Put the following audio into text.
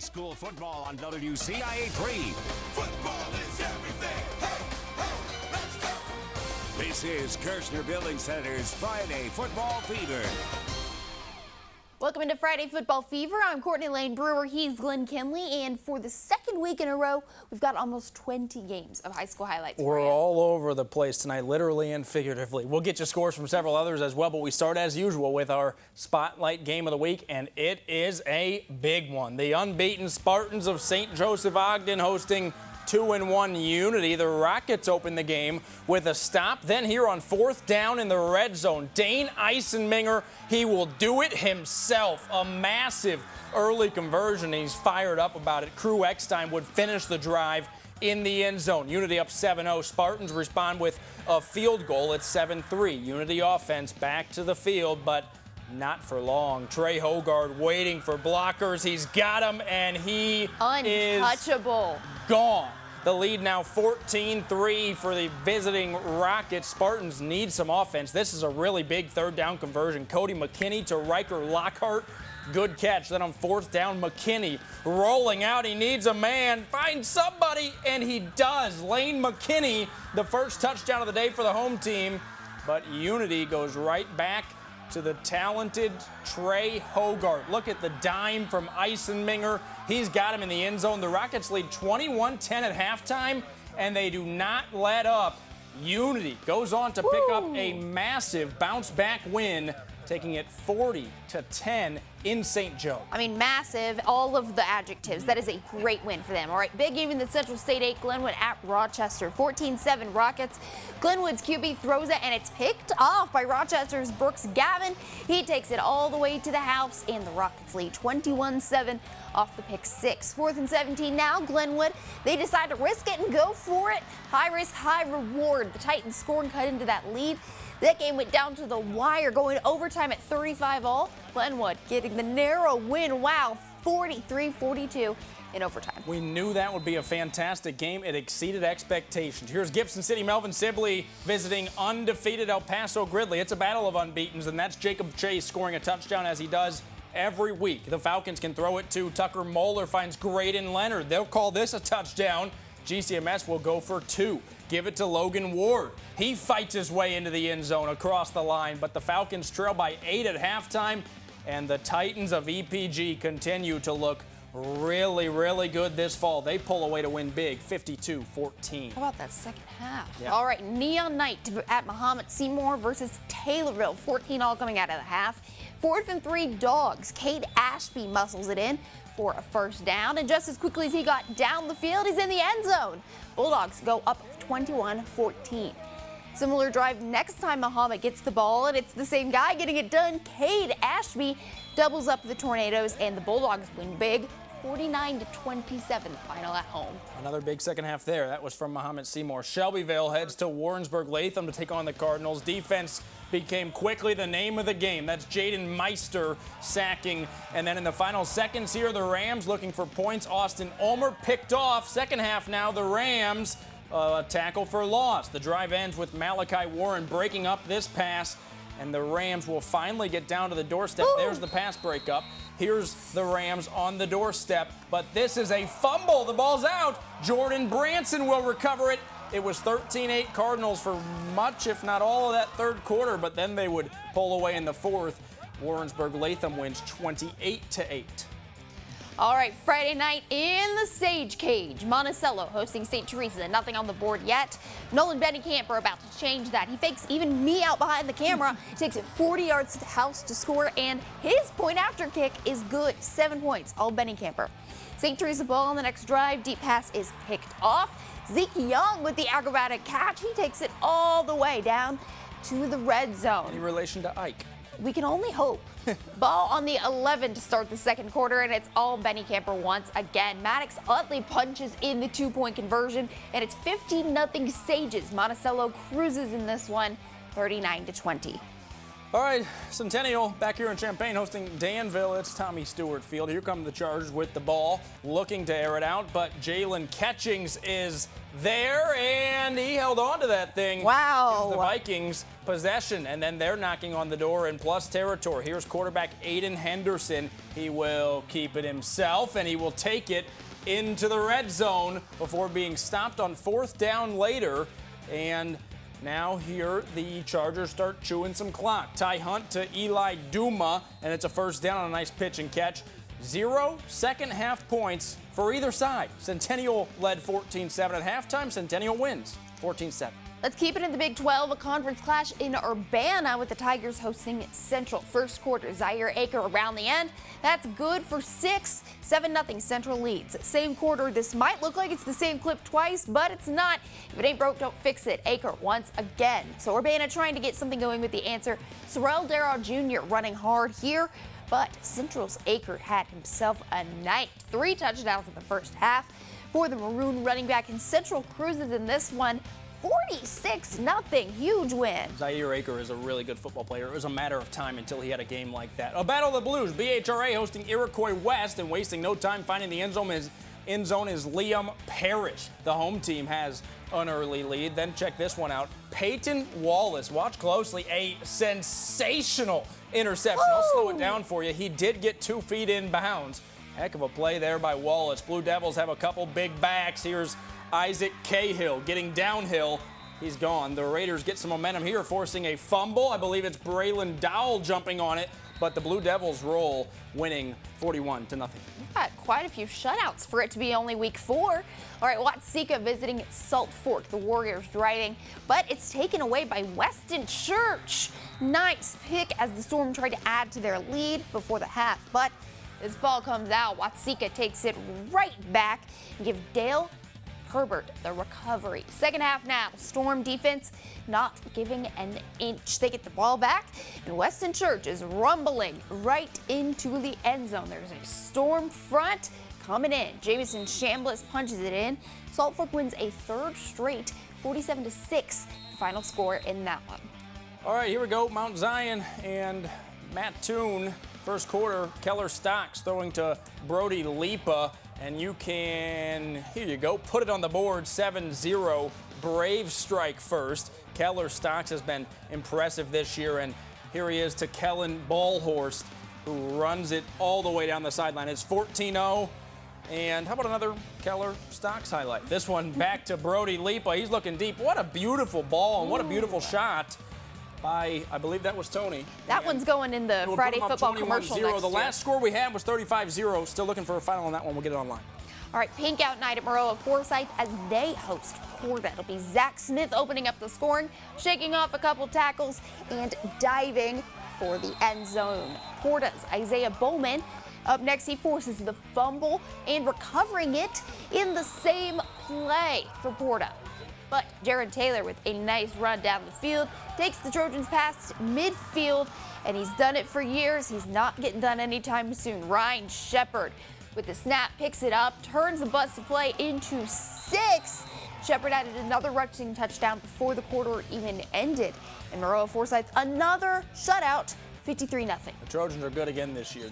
school football on WCIA3. Football is everything. Hey, let's go. This is Kirshner Building Center's Friday Football Fever. Welcome into Friday Football Fever. I'm Courtney Lane Brewer. He's Glenn Kinley. And for the second week in a row, we've got almost 20 games of high school highlights. We're all over the place tonight, literally and figuratively. We'll get you scores from several others as well, but we start as usual with our Spotlight Game of the Week, and it is a big one. The unbeaten Spartans of St. Joseph-Ogden hosting 2-1 Unity. The Rockets open the game with a stop. Then here on 4th down in the red zone, Dane Eisenminger, he will do it himself. A massive early conversion. He's fired up about it. Crew Eckstein would finish the drive in the end zone. Unity up 7-0. Spartans respond with a field goal at 7-3. Unity offense back to the field, but not for long. Trey Hogard waiting for blockers. He's got him, and he untouchable. Is gone. The lead now 14-3 for the visiting Rockets. Spartans need some offense. This is a really big 3rd down conversion. Cody McKinney to Riker Lockhart. Good catch. Then on 4th down, McKinney rolling out. He needs a man. Find somebody, and he does. Lane McKinney, the first touchdown of the day for the home team. But Unity goes right back to the talented Trey Hogard. Look at the dime from Eisenminger. He's got him in the end zone. The Rockets lead 21-10 at halftime, and they do not let up. Unity goes on to pick up a massive bounce-back win, taking it 40-10 in St. Joe. I mean, massive, all of the adjectives. That is a great win for them. All right, big game in the Central State 8, Glenwood at Rochester. 14-7 Rockets. Glenwood's QB throws it, and it's picked off by Rochester's Brooks Gavin. He takes it all the way to the house, and the Rockets lead 21-7 off the pick 6. 4th and 17 now. Glenwood, they decide to risk it and go for it. High risk, high reward. The Titans score and cut into that lead. That game went down to the wire, going overtime at 35-all. Glenwood getting the narrow win. Wow, 43-42 in overtime. We knew that would be a fantastic game. It exceeded expectations. Here's Gibson City Melvin Sibley visiting undefeated El Paso-Gridley. It's a battle of unbeatens, and that's Jacob Chase scoring a touchdown as he does every week. The Falcons can throw it to Tucker Moeller, finds Graydon Leonard. They'll call this a touchdown. GCMS will go for 2. Give it to Logan Ward. He fights his way into the end zone across the line, but the Falcons trail by 8 at halftime, and the Titans of EPG continue to look really, really good this fall. They pull away to win big, 52-14. How about that second half? Yeah. All right, Neon Night at Mahomet-Seymour versus Taylorville. 14-all coming out of the half. 4th and 3 Dogs. Cade Ashby muscles it in for a 1st down, and just as quickly as he got down the field, he's in the end zone. Bulldogs go up 21-14. Similar drive next time Mahomet gets the ball, and it's the same guy getting it done. Cade Ashby doubles up the Tornadoes, and the Bulldogs win big, 49-27, final at home. Another big second half there. That was from Mahomet-Seymour. Shelbyville heads to Warrensburg-Latham to take on the Cardinals. Defense became quickly the name of the game. That's Jaden Meister sacking. And then in the final seconds here, the Rams looking for points. Austin Ulmer picked off. Second half now, the Rams tackle for loss. The drive ends with Malachi Warren breaking up this pass, and the Rams will finally get down to the doorstep. Ooh. There's the pass breakup. Here's the Rams on the doorstep, but this is a fumble. The ball's out. Jordan Branson will recover it. It was 13-8 Cardinals for much, if not all, of that 3rd quarter, but then they would pull away in the 4th. Warrensburg-Latham wins 28-8. All right, Friday night in the Sage Cage. Monticello hosting St. Teresa. Nothing on the board yet. Nolan Benny-Camper about to change that. He fakes even me out behind the camera. Takes it 40 yards to the house to score, and his point-after kick is good. 7 points, all Benny-Camper. St. Teresa ball on the next drive. Deep pass is picked off. Zeke Young with the acrobatic catch. He takes it all the way down to the red zone. Any relation to Ike? We can only hope. Ball on the 11 to start the second quarter, and it's all Benny-Camper once again. Maddox Utley punches in the 2-point conversion, and it's 15-0 Sages. Monticello cruises in this one, 39-20. All right, Centennial back here in Champaign hosting Danville. It's Tommy Stewart Field. Here come the Chargers with the ball, looking to air it out, but Jalen Catchings is there, and he held on to that thing. Wow. Gives the Vikings possession, and then they're knocking on the door in plus territory. Here's quarterback Aiden Henderson. He will keep it himself, and he will take it into the red zone before being stopped on 4th down later, and now here the Chargers start chewing some clock. Ty Hunt to Eli Duma, and it's a 1st down on a nice pitch and catch. 0 second half points for either side. Centennial led 14-7 at halftime. Centennial wins 14-7. Let's keep it in the Big 12, a conference clash in Urbana with the Tigers hosting Central. First quarter, Zaire Aker around the end. That's good for 6. 7-0 Central leads. Same quarter, this might look like it's the same clip twice, but it's not. If it ain't broke, don't fix it. Aker once again. So Urbana trying to get something going with the answer. Sorrell Darrow Jr. running hard here, but Central's Aker had himself a night. 3 touchdowns in the first half for the Maroon running back, and Central cruises in this one. 46-0, huge win. Zaire Aker is a really good football player. It was a matter of time until he had a game like that. A battle of the Blues. BHRA hosting Iroquois West, and wasting no time finding the end zone is Liam Parrish. The home team has an early lead. Then check this one out. Peyton Wallace, watch closely, a sensational interception. Woo! I'll slow it down for you. He did get 2 feet in bounds. Heck of a play there by Wallace. Blue Devils have a couple big backs. Here's Isaac Cahill getting downhill. He's gone. The Raiders get some momentum here, forcing a fumble. I believe it's Braylon Dowell jumping on it, but the Blue Devils roll, winning 41-0. We've got quite a few shutouts for it to be only week 4. All right, Watseka visiting Salt Fork. The Warriors driving, but it's taken away by Weston Church. Nice pick as the Storm tried to add to their lead before the half, but as ball comes out, Watseka takes it right back and gives Dale Herbert the recovery. Second half now, Storm defense not giving an inch. They get the ball back, and Weston Church is rumbling right into the end zone. There's a Storm front coming in. Jamison Chambliss punches it in. Salt Fork wins a 3rd straight, 47-6, final score in that one. All right, here we go. Mount Zion and Mattoon. First quarter, Keller Stocks throwing to Brody Lipa. And you can, here you go, put it on the board, 7-0. Brave strike first. Keller Stocks has been impressive this year, and here he is to Kellen Ballhorst, who runs it all the way down the sideline. It's 14-0. And how about another Keller Stocks highlight? This one back to Brody Lipa. He's looking deep. What a beautiful ball and what a beautiful shot by, I believe that was Tony. That one's going in the Friday football commercial next year. The last score we had was 35-0. Still looking for a final on that one. We'll get it online. All right, pink out night at Maroa-Forsyth as they host PORTA. It'll be Zach Smith opening up the scoring, shaking off a couple tackles, and diving for the end zone. PORTA's Isaiah Bowman. Up next, he forces the fumble and recovering it in the same play for PORTA. But Jared Taylor with a nice run down the field takes the Trojans past midfield, and he's done it for years. He's not getting done anytime soon. Ryan Shepard with the snap picks it up, turns the busted play into 6. Shepard added another rushing touchdown before the quarter even ended. And Maroa-Forsyth another shutout, 53-0. The Trojans are good again this year.